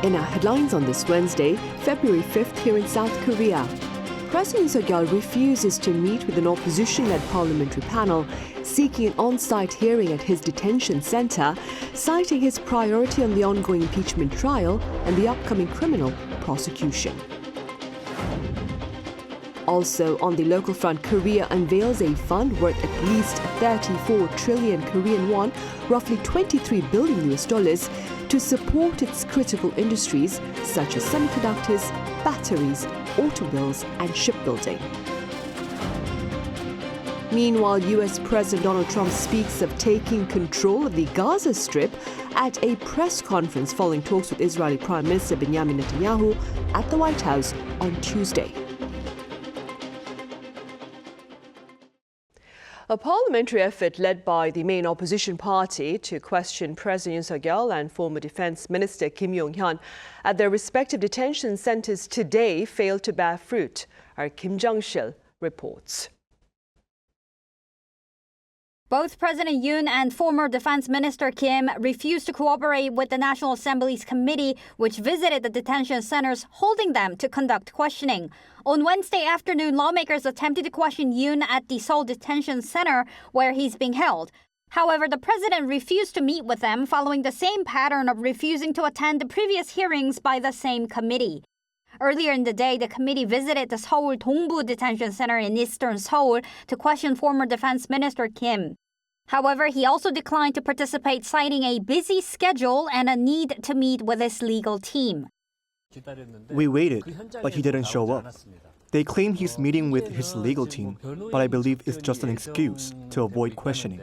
In our headlines on this Wednesday, February 5th here in South Korea, President Yoon Suk-yeol refuses to meet with an opposition-led parliamentary panel seeking an on-site hearing at his detention center, citing his priority on the ongoing impeachment trial and the upcoming criminal prosecution. Also, on the local front, Korea unveils a fund worth at least 34 trillion Korean won, roughly $23 billion, to support its critical industries such as semiconductors, batteries, automobiles, and shipbuilding. Meanwhile, U.S. President Donald Trump speaks of taking control of the Gaza Strip at a press conference following talks with Israeli Prime Minister Benjamin Netanyahu at the White House on Tuesday. A parliamentary effort led by the main opposition party to question President Yoon Suk-yeol and former Defense Minister Kim Yong-hyun at their respective detention centers today failed to bear fruit. Our Kim Jung-sil reports. Both President Yoon and former Defense Minister Kim refused to cooperate with the National Assembly's committee, which visited the detention centers, holding them to conduct questioning. On Wednesday afternoon, lawmakers attempted to question Yoon at the Seoul Detention Center, where he's being held. However, the president refused to meet with them, following the same pattern of refusing to attend the previous hearings by the same committee. Earlier in the day, the committee visited the Seoul Dongbu Detention Center in eastern Seoul to question former Defense Minister Kim. However, he also declined to participate, citing a busy schedule and a need to meet with his legal team. We waited, but he didn't show up. They claim he's meeting with his legal team, but I believe it's just an excuse to avoid questioning.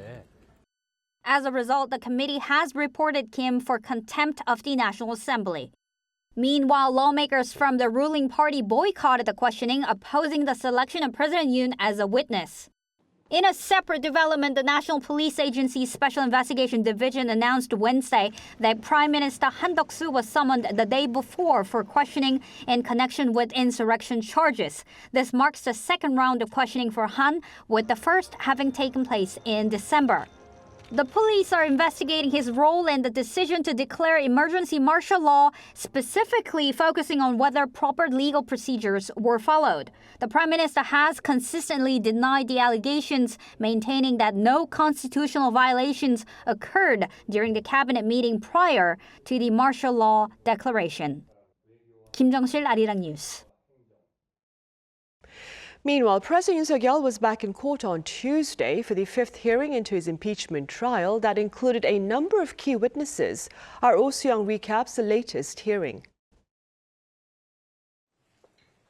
As a result, the committee has reported Kim for contempt of the National Assembly. Meanwhile, lawmakers from the ruling party boycotted the questioning, opposing the selection of President Yoon as a witness. In a separate development, the National Police Agency's Special Investigation Division announced Wednesday that Prime Minister Han Duck-soo was summoned the day before for questioning in connection with insurrection charges. This marks the second round of questioning for Han, with the first having taken place in December. The police are investigating his role in the decision to declare emergency martial law, specifically focusing on whether proper legal procedures were followed. The Prime Minister has consistently denied the allegations, maintaining that no constitutional violations occurred during the cabinet meeting prior to the martial law declaration. Kim Jung-sil, Arirang News. Meanwhile, President Yoon Suk-yeol was back in court on Tuesday for the fifth hearing into his impeachment trial that included a number of key witnesses. Our Oh Soo-young recaps the latest hearing.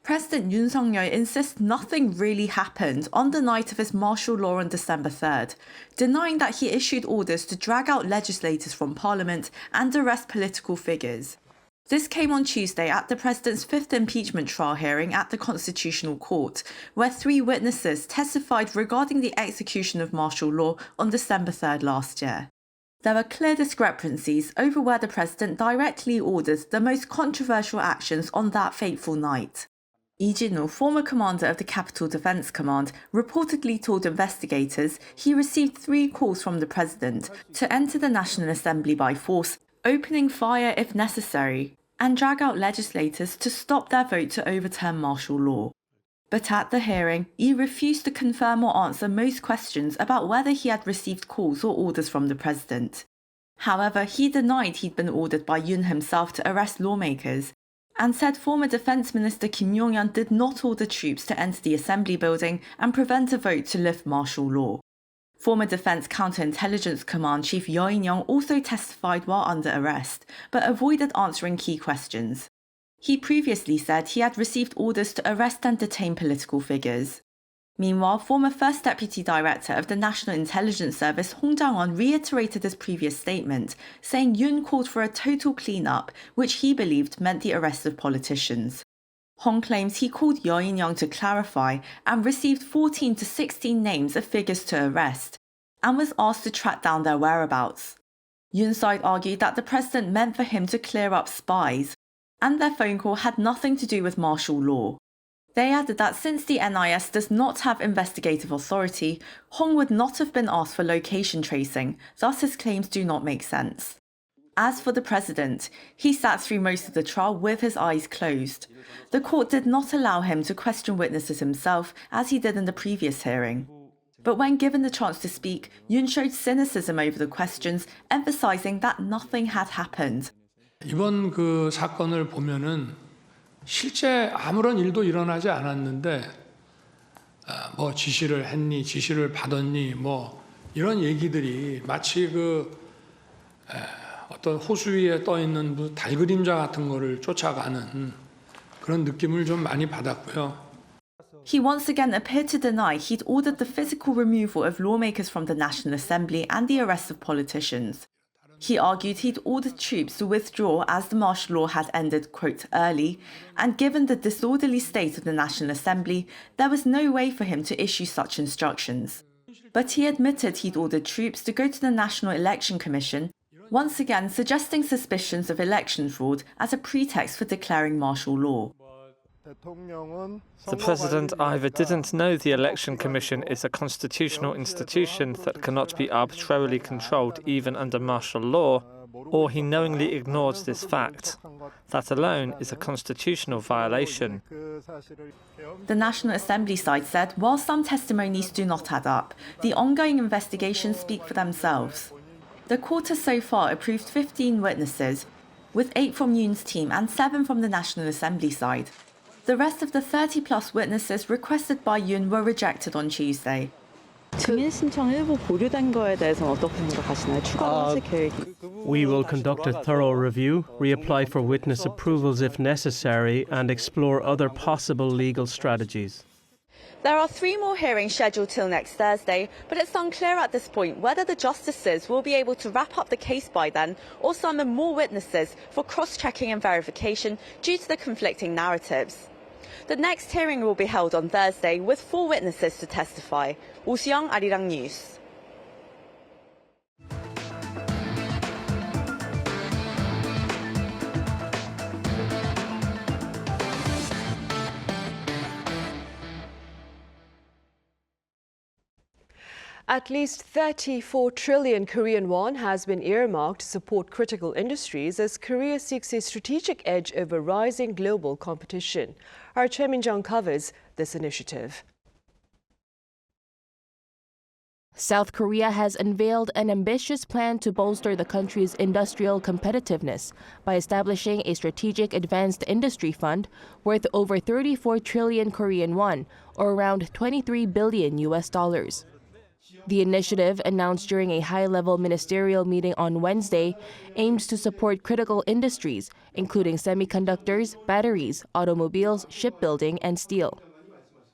President Yoon Suk-yeol insists nothing really happened on the night of his martial law on December 3rd, denying that he issued orders to drag out legislators from Parliament and arrest political figures. This came on Tuesday at the president's fifth impeachment trial hearing at the Constitutional Court, where 3 witnesses testified regarding the execution of martial law on December 3rd last year. There were clear discrepancies over where the president directly ordered the most controversial actions on that fateful night. Lee Jin-woo, former commander of the Capital Defense Command, reportedly told investigators he received 3 calls from the president to enter the National Assembly by force, opening fire if necessary, and drag out legislators to stop their vote to overturn martial law. But at the hearing, he refused to confirm or answer most questions about whether he had received calls or orders from the president. However, he denied he'd been ordered by Yoon himself to arrest lawmakers, and said former Defense Minister Kim Yong-hyun did not order troops to enter the assembly building and prevent a vote to lift martial law. Former Defense Counterintelligence Command Chief Yoon also testified while under arrest, but avoided answering key questions. He previously said he had received orders to arrest and detain political figures. Meanwhile, former First Deputy Director of the National Intelligence Service Hong Jang-won reiterated his previous statement, saying Yoon called for a total clean-up, which he believed meant the arrest of politicians. Hong claims he called Yoon to clarify and received 14 to 16 names of figures to arrest, and was asked to track down their whereabouts. Yoon's side argued that the president meant for him to clear up spies, and their phone call had nothing to do with martial law. They added that since the NIS does not have investigative authority, Hong would not have been asked for location tracing, thus his claims do not make sense. As for the president, he sat through most of the trial with his eyes closed. The court did not allow him to question witnesses himself, as he did in the previous hearing. But when given the chance to speak, Yoon showed cynicism over the questions, emphasizing that nothing had happened. 이번 그 사건을 보면은 실제 아무런 일도 일어나지 않았는데 뭐 지시를 했니, 지시를 받았니, 뭐 이런 얘기들이 마치 어떤 호수 위에 떠 있는 달 그림자 같은 거를 쫓아가는 그런 느낌을 좀 많이 받았고요. He once again appeared to deny he'd ordered the physical removal of lawmakers from the National Assembly and the arrest of politicians. He argued he'd ordered troops to withdraw as the martial law had ended, quote, early, and given the disorderly state of the National Assembly, there was no way for him to issue such instructions. But he admitted he'd ordered troops to go to the National Election Commission, once again suggesting suspicions of election fraud as a pretext for declaring martial law. The president either didn't know the Election Commission is a constitutional institution that cannot be arbitrarily controlled even under martial law, or he knowingly ignored this fact. That alone is a constitutional violation. The National Assembly side said while some testimonies do not add up, the ongoing investigations speak for themselves. The court has so far approved 15 witnesses, with 8 from Yoon's team and 7 from the National Assembly side. The rest of the 30-plus witnesses requested by Yoon were rejected on Tuesday. 증인 신청 일부 보류된 거에 대해서는 어떻게 생각하시나요? 추가로 하실 계획이? We will conduct a thorough review, reapply for witness approvals if necessary, and explore other possible legal strategies. There are 3 more hearings scheduled till next Thursday, but it's unclear at this point whether the justices will be able to wrap up the case by then or summon more witnesses for cross-checking and verification due to the conflicting narratives. The next hearing will be held on Thursday with 4 witnesses to testify. Young, Arirang News. At least 34 trillion Korean won has been earmarked to support critical industries as Korea seeks a strategic edge over rising global competition. Our Choi Min-jung covers this initiative. South Korea has unveiled an ambitious plan to bolster the country's industrial competitiveness by establishing a strategic advanced industry fund worth over 34 trillion Korean won, or around $23 billion US. The initiative, announced during a high-level ministerial meeting on Wednesday, aims to support critical industries, including semiconductors, batteries, automobiles, shipbuilding, and steel.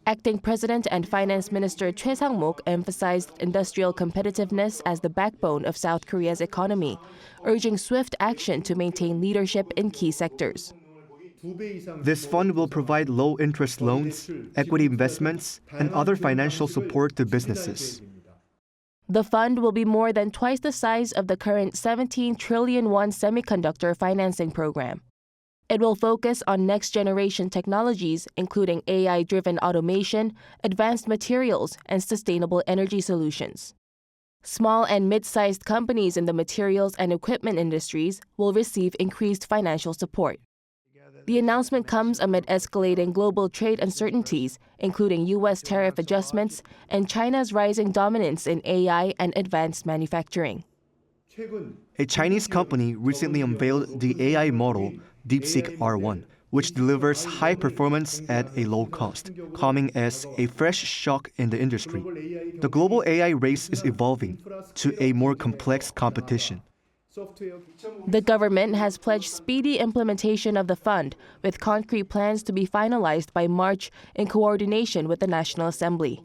Acting President and Finance Minister Choi Sang-mok emphasized industrial competitiveness as the backbone of South Korea's economy, urging swift action to maintain leadership in key sectors. This fund will provide low-interest loans, equity investments, and other financial support to businesses. The fund will be more than twice the size of the current 17 trillion won semiconductor financing program. It will focus on next-generation technologies, including AI-driven automation, advanced materials, and sustainable energy solutions. Small and mid-sized companies in the materials and equipment industries will receive increased financial support. The announcement comes amid escalating global trade uncertainties, including U.S. tariff adjustments and China's rising dominance in AI and advanced manufacturing. A Chinese company recently unveiled the AI model DeepSeek R1, which delivers high performance at a low cost, coming as a fresh shock in the industry. The global AI race is evolving to a more complex competition. The government has pledged speedy implementation of the fund, with concrete plans to be finalized by March in coordination with the National Assembly.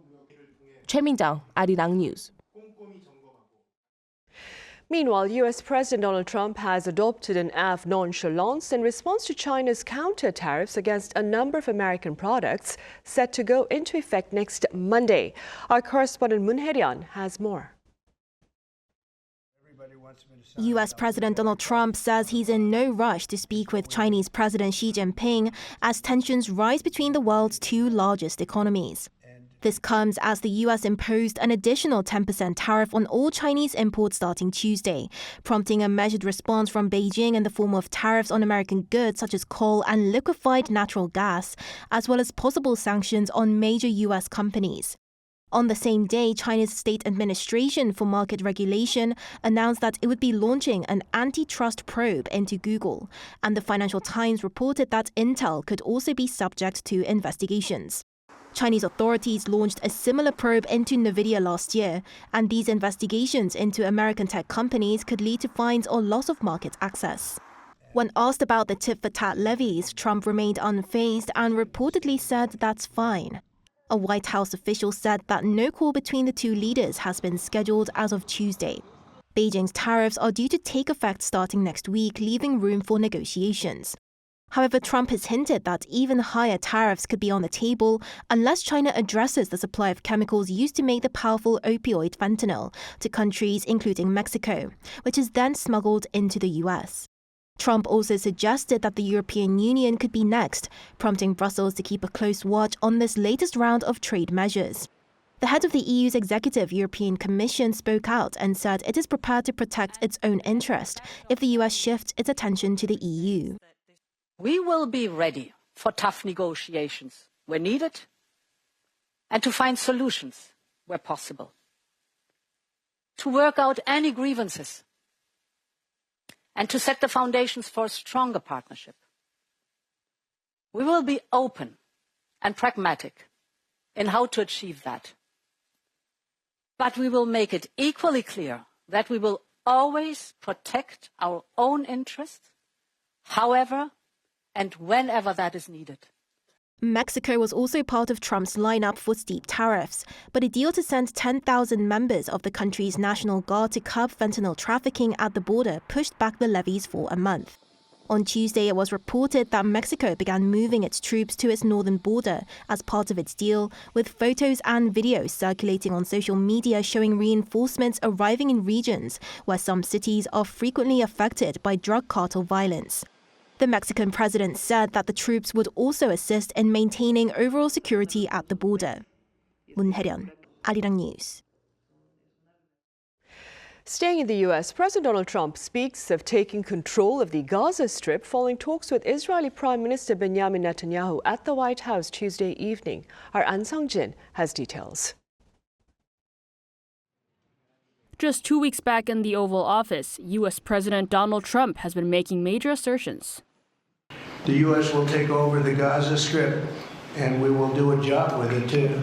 Choi Min-jung, Arirang News. Meanwhile, U.S. President Donald Trump has adopted an air of nonchalance in response to China's counter-tariffs against a number of American products set to go into effect next Monday. Our correspondent Moon Hae-ryun has more. U.S. President Donald Trump says he's in no rush to speak with Chinese President Xi Jinping as tensions rise between the world's 2 largest economies. This comes as the U.S. imposed an additional 10% tariff on all Chinese imports starting Tuesday, prompting a measured response from Beijing in the form of tariffs on American goods such as coal and liquefied natural gas, as well as possible sanctions on major U.S. companies. On the same day, China's State Administration for Market Regulation announced that it would be launching an antitrust probe into Google, and the Financial Times reported that Intel could also be subject to investigations. Chinese authorities launched a similar probe into Nvidia last year, and these investigations into American tech companies could lead to fines or loss of market access. When asked about the tit-for-tat levies, Trump remained unfazed and reportedly said that's fine. A White House official said that no call between the two leaders has been scheduled as of Tuesday. Beijing's tariffs are due to take effect starting next week, leaving room for negotiations. However, Trump has hinted that even higher tariffs could be on the table unless China addresses the supply of chemicals used to make the powerful opioid fentanyl to countries including Mexico, which is then smuggled into the U.S. Trump also suggested that the European Union could be next, prompting Brussels to keep a close watch on this latest round of trade measures. The head of the EU's Executive European Commission spoke out and said it is prepared to protect its own interest if the U.S. shifts its attention to the EU. We will be ready for tough negotiations where needed and to find solutions where possible, to work out any grievances and to set the foundations for a stronger partnership. We will be open and pragmatic in how to achieve that. But we will make it equally clear that we will always protect our own interests, however and whenever that is needed. Mexico was also part of Trump's lineup for steep tariffs, but a deal to send 10,000 members of the country's National Guard to curb fentanyl trafficking at the border pushed back the levies for a month. On Tuesday, it was reported that Mexico began moving its troops to its northern border as part of its deal, with photos and videos circulating on social media showing reinforcements arriving in regions where some cities are frequently affected by drug cartel violence. The Mexican president said that the troops would also assist in maintaining overall security at the border. Moon Hae-ryun, Arirang News. Staying in the U.S., President Donald Trump speaks of taking control of the Gaza Strip following talks with Israeli Prime Minister Benjamin Netanyahu at the White House Tuesday evening. Our An Sang-jin has details. Just 2 weeks back in the Oval Office, U.S. President Donald Trump has been making major assertions. The U.S. will take over the Gaza Strip, and we will do a job with it, too.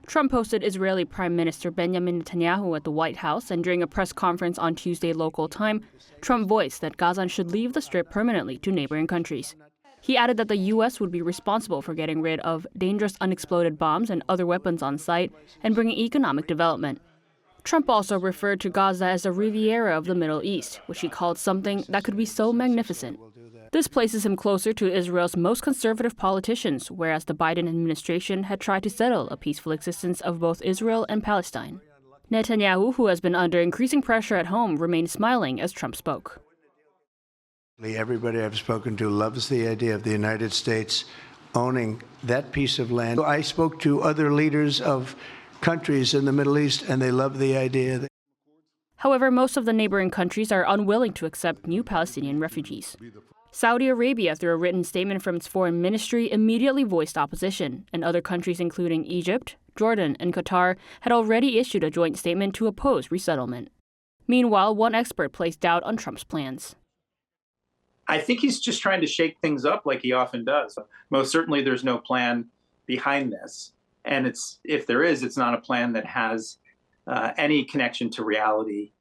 Trump hosted Israeli Prime Minister Benjamin Netanyahu at the White House, and during a press conference on Tuesday local time, Trump voiced that Gazans should leave the Strip permanently to neighboring countries. He added that the U.S. would be responsible for getting rid of dangerous unexploded bombs and other weapons on site and bringing economic development. Trump also referred to Gaza as a Riviera of the Middle East, which he called something that could be so magnificent. This places him closer to Israel's most conservative politicians, whereas the Biden administration had tried to settle a peaceful existence of both Israel and Palestine. Netanyahu, who has been under increasing pressure at home, remained smiling as Trump spoke. Everybody I've spoken to loves the idea of the United States owning that piece of land. I spoke to other leaders of countries in the Middle East, and they love the idea. However, most of the neighboring countries are unwilling to accept new Palestinian refugees. Saudi Arabia, through a written statement from its foreign ministry, immediately voiced opposition, and other countries including Egypt, Jordan, and Qatar had already issued a joint statement to oppose resettlement. Meanwhile, one expert placed doubt on Trump's plans. I think he's just trying to shake things up like he often does. Most certainly there's no plan behind this. And if there is, it's not a plan that has any connection to reality.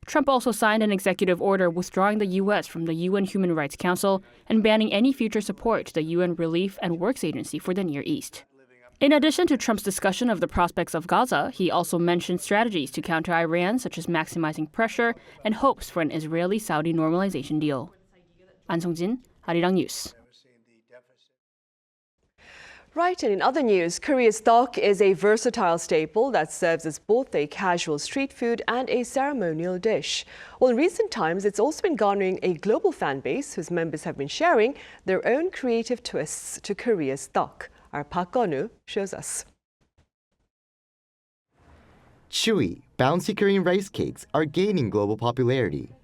Trump also signed an executive order withdrawing the U.S. from the UN Human Rights Council and banning any future support to the UN Relief and Works Agency for the Near East. In addition to Trump's discussion of the prospects of Gaza, he also mentioned strategies to counter Iran, such as maximizing pressure and hopes for an Israeli-Saudi normalization deal. An Sang-jin, Arirang News. Right, and in other news, Korea's tteok is a versatile staple that serves as both a casual street food and a ceremonial dish. Well, in recent times, it's also been garnering a global fan base whose members have been sharing their own creative twists to Korea's tteok. Our Park Gon-woo shows us. chewy, bouncy Korean rice cakes are gaining global popularity.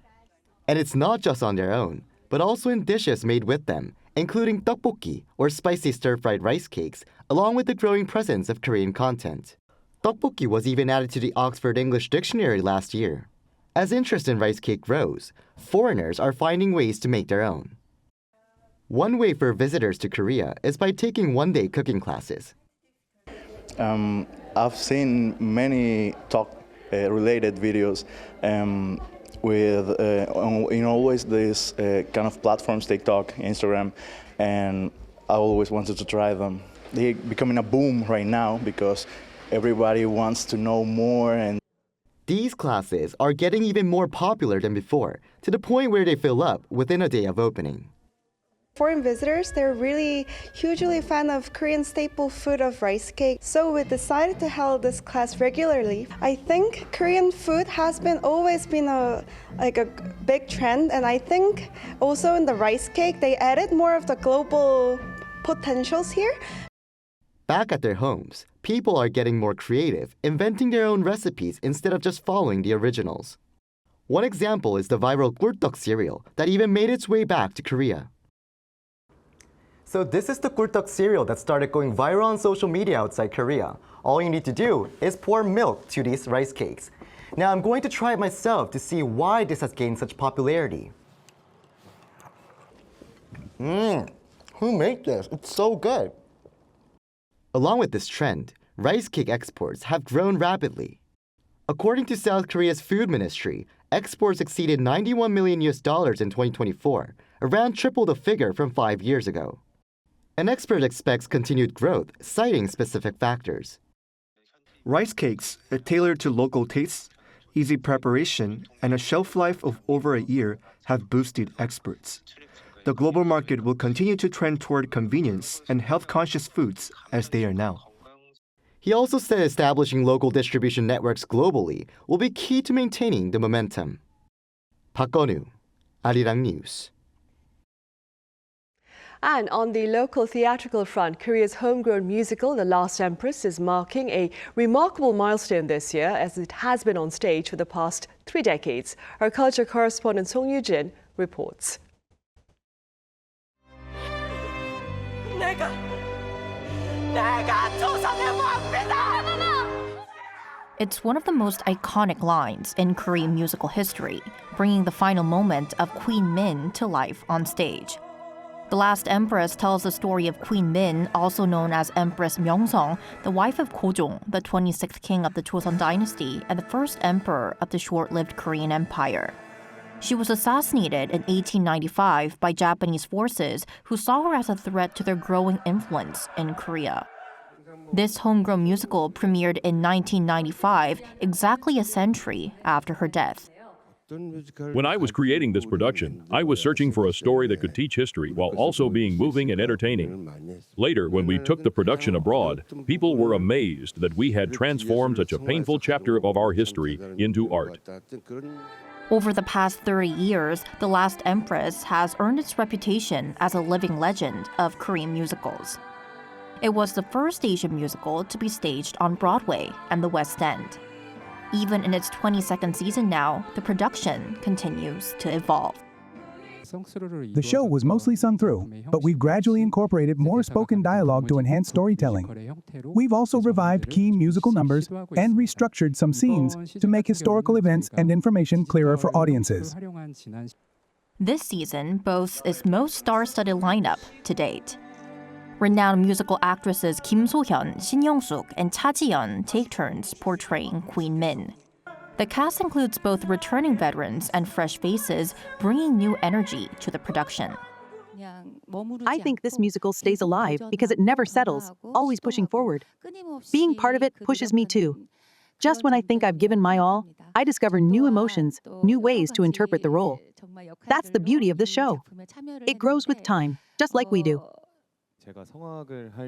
And it's not just on their own, but also in dishes made with them, including tteokbokki, or spicy stir-fried rice cakes, along with the growing presence of Korean content. Tteokbokki was even added to the Oxford English Dictionary last year. As interest in rice cake grows, foreigners are finding ways to make their own. One way for visitors to Korea is by taking one-day cooking classes. I've seen many talk-related videos with always this kind of platforms, TikTok, Instagram, and I always wanted to try them. They're becoming a boom right now because everybody wants to know more. And these classes are getting even more popular than before, to the point where they fill up within a day of opening. Foreign visitors, they're really hugely fan of Korean staple food of rice cake. So we decided to hold this class regularly. I think Korean food has always been a big trend, and I think also in the rice cake they added more of the global potentials here. Back at their homes, people are getting more creative, inventing their own recipes instead of just following the originals. One example is the viral 꿀떡 cereal that even made its way back to Korea. So this is the 꿀떡 cereal that started going viral on social media outside Korea. All you need to do is pour milk to these rice cakes. Now I'm going to try it myself to see why this has gained such popularity. Who made this? It's so good. Along with this trend, rice cake exports have grown rapidly. According to South Korea's food ministry, exports exceeded $91 million in 2024, around triple the figure from 5 years ago. An expert expects continued growth, citing specific factors. Rice cakes are tailored to local tastes, easy preparation, and a shelf life of over a year have boosted exports. The global market will continue to trend toward convenience and health-conscious foods as they are now. He also said establishing local distribution networks globally will be key to maintaining the momentum. 박건우, Arirang News. And on the local theatrical front, Korea's homegrown musical, The Last Empress, is marking a remarkable milestone this year as it has been on stage for the past 3 decades. Our culture correspondent Song Yoo-jin reports. It's one of the most iconic lines in Korean musical history, bringing the final moment of Queen Min to life on stage. The Last Empress tells the story of Queen Min, also known as Empress Myeongseong, the wife of Gojong, the 26th king of the Joseon dynasty and the first emperor of the short-lived Korean Empire. She was assassinated in 1895 by Japanese forces who saw her as a threat to their growing influence in Korea. This homegrown musical premiered in 1995, exactly a century after her death. When I was creating this production, I was searching for a story that could teach history while also being moving and entertaining. Later, when we took the production abroad, people were amazed that we had transformed such a painful chapter of our history into art. Over the past 30 years, The Last Empress has earned its reputation as a living legend of Korean musicals. It was the first Asian musical to be staged on Broadway and the West End. Even in its 22nd season now, the production continues to evolve. The show was mostly sung through, but we've gradually incorporated more spoken dialogue to enhance storytelling. We've also revived key musical numbers and restructured some scenes to make historical events and information clearer for audiences. This season boasts its most star-studded lineup to date. Renowned musical actresses Kim So-hyun, Shin Young-suk, and Cha Ji-yeon take turns portraying Queen Min. The cast includes both returning veterans and fresh faces, bringing new energy to the production. I think this musical stays alive because it never settles, always pushing forward. Being part of it pushes me too. Just when I think I've given my all, I discover new emotions, new ways to interpret the role. That's the beauty of the show. It grows with time, just like we do.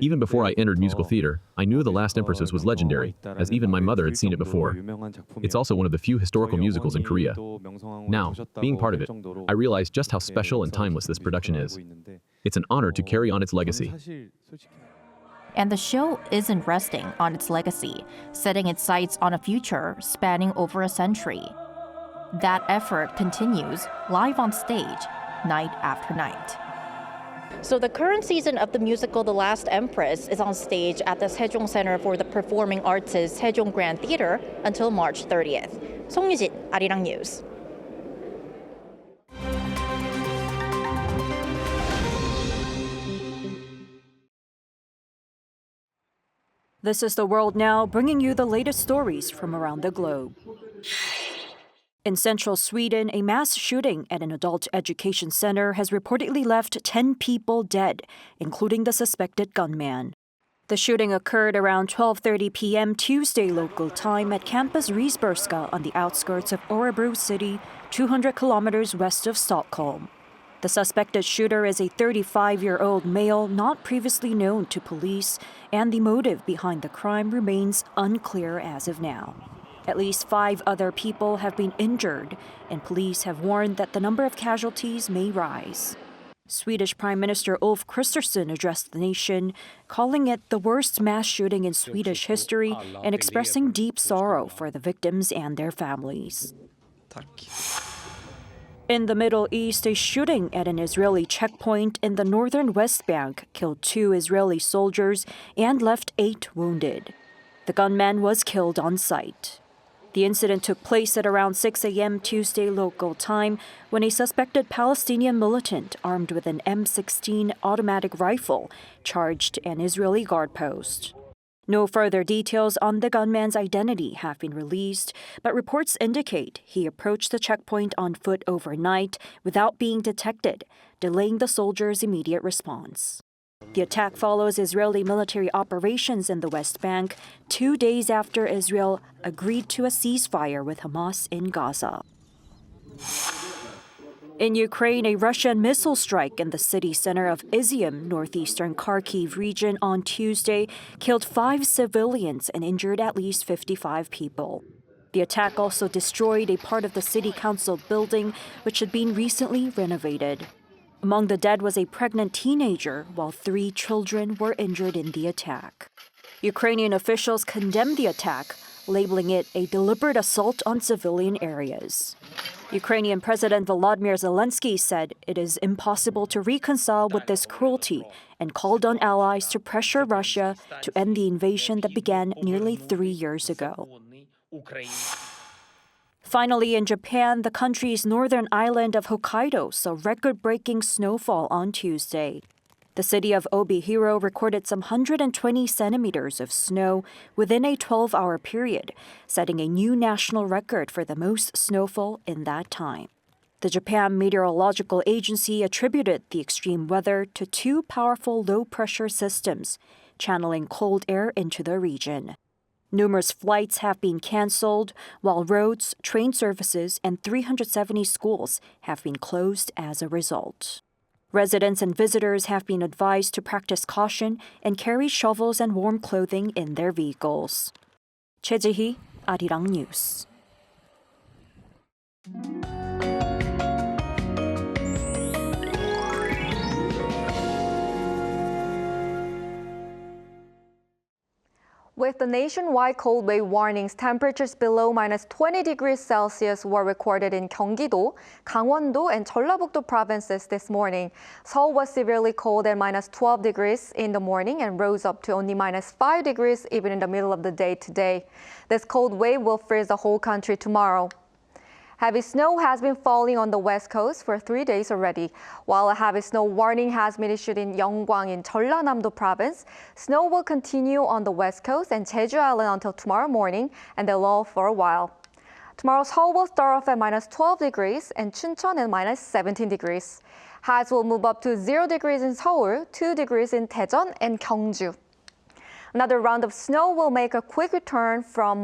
Even before I entered musical theater, I knew The Last Empress was legendary, as even my mother had seen it before. It's also one of the few historical musicals in Korea. Now, being part of it, I realize just how special and timeless this production is. It's an honor to carry on its legacy. And the show isn't resting on its legacy, setting its sights on a future spanning over a century. That effort continues live on stage, night after night. So the current season of the musical The Last Empress is on stage at the Sejong Center for the Performing Arts' Sejong Grand Theater until March 30th. 송유진, Arirang News. This is The World Now, bringing you the latest stories from around the globe. In central Sweden, a mass shooting at an adult education center has reportedly left 10 people dead, including the suspected gunman. The shooting occurred around 12:30 p.m. Tuesday local time at Campus Risbergska on the outskirts of Örebro City, 200 kilometers west of Stockholm. The suspected shooter is a 35-year-old male not previously known to police, and the motive behind the crime remains unclear as of now. At least 5 other people have been injured, and police have warned that the number of casualties may rise. Swedish Prime Minister Ulf Kristersson addressed the nation, calling it the worst mass shooting in Swedish history and expressing deep sorrow for the victims and their families. In the Middle East, a shooting at an Israeli checkpoint in the northern West Bank killed 2 Israeli soldiers and left 8 wounded. The gunman was killed on sight. The incident took place at around 6 a.m. Tuesday local time when a suspected Palestinian militant armed with an M16 automatic rifle charged an Israeli guard post. No further details on the gunman's identity have been released, but reports indicate he approached the checkpoint on foot overnight without being detected, delaying the soldiers' immediate response. The attack follows Israeli military operations in the West Bank 2 days after Israel agreed to a ceasefire with Hamas in Gaza. In Ukraine, a Russian missile strike in the city center of Izium, northeastern Kharkiv region on Tuesday killed 5 civilians and injured at least 55 people. The attack also destroyed a part of the city council building, which had been recently renovated. Among the dead was a pregnant teenager, while 3 children were injured in the attack. Ukrainian officials condemned the attack, labeling it a deliberate assault on civilian areas. Ukrainian President Volodymyr Zelensky said it is impossible to reconcile with this cruelty and called on allies to pressure Russia to end the invasion that began nearly 3 years ago. Finally, in Japan, the country's northern island of Hokkaido saw record-breaking snowfall on Tuesday. The city of Obihiro recorded some 120 centimeters of snow within a 12-hour period, setting a new national record for the most snowfall in that time. The Japan Meteorological Agency attributed the extreme weather to 2 powerful low-pressure systems, channeling cold air into the region. Numerous flights have been canceled, while roads, train services, and 370 schools have been closed as a result. Residents and visitors have been advised to practice caution and carry shovels and warm clothing in their vehicles. Choi Ji-hee, Arirang News. With the nationwide cold wave warnings, temperatures below -20 degrees Celsius were recorded in Gyeonggi-do, Gangwon-do, and Jeollabuk-do provinces this morning. Seoul was severely cold at -12 degrees in the morning and rose up to only -5 degrees even in the middle of the day today. This cold wave will freeze the whole country tomorrow. Heavy snow has been falling on the west coast for 3 days already. While a heavy snow warning has been issued in Yeonggwang in Jeollanam-do province, snow will continue on the west coast and Jeju Island until tomorrow morning and then lull for a while. Tomorrow, Seoul will start off at -12 degrees and Chuncheon at -17 degrees. Highs will move up to 0 degrees in Seoul, 2 degrees in Daejeon and Gyeongju. Another round of snow will make a quick return from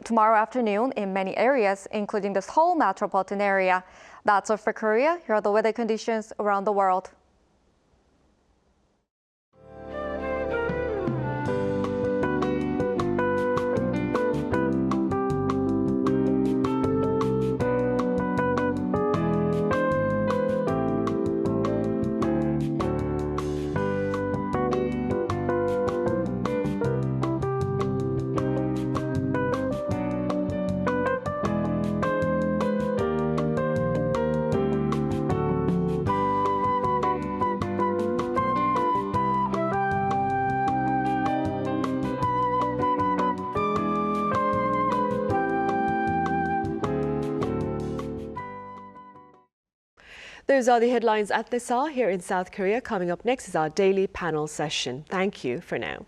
tomorrow afternoon in many areas, including the Seoul metropolitan area. That's all for Korea. Here are the weather conditions around the world. Those are the headlines at this hour here in South Korea. Coming up next is our daily panel session. Thank you for now.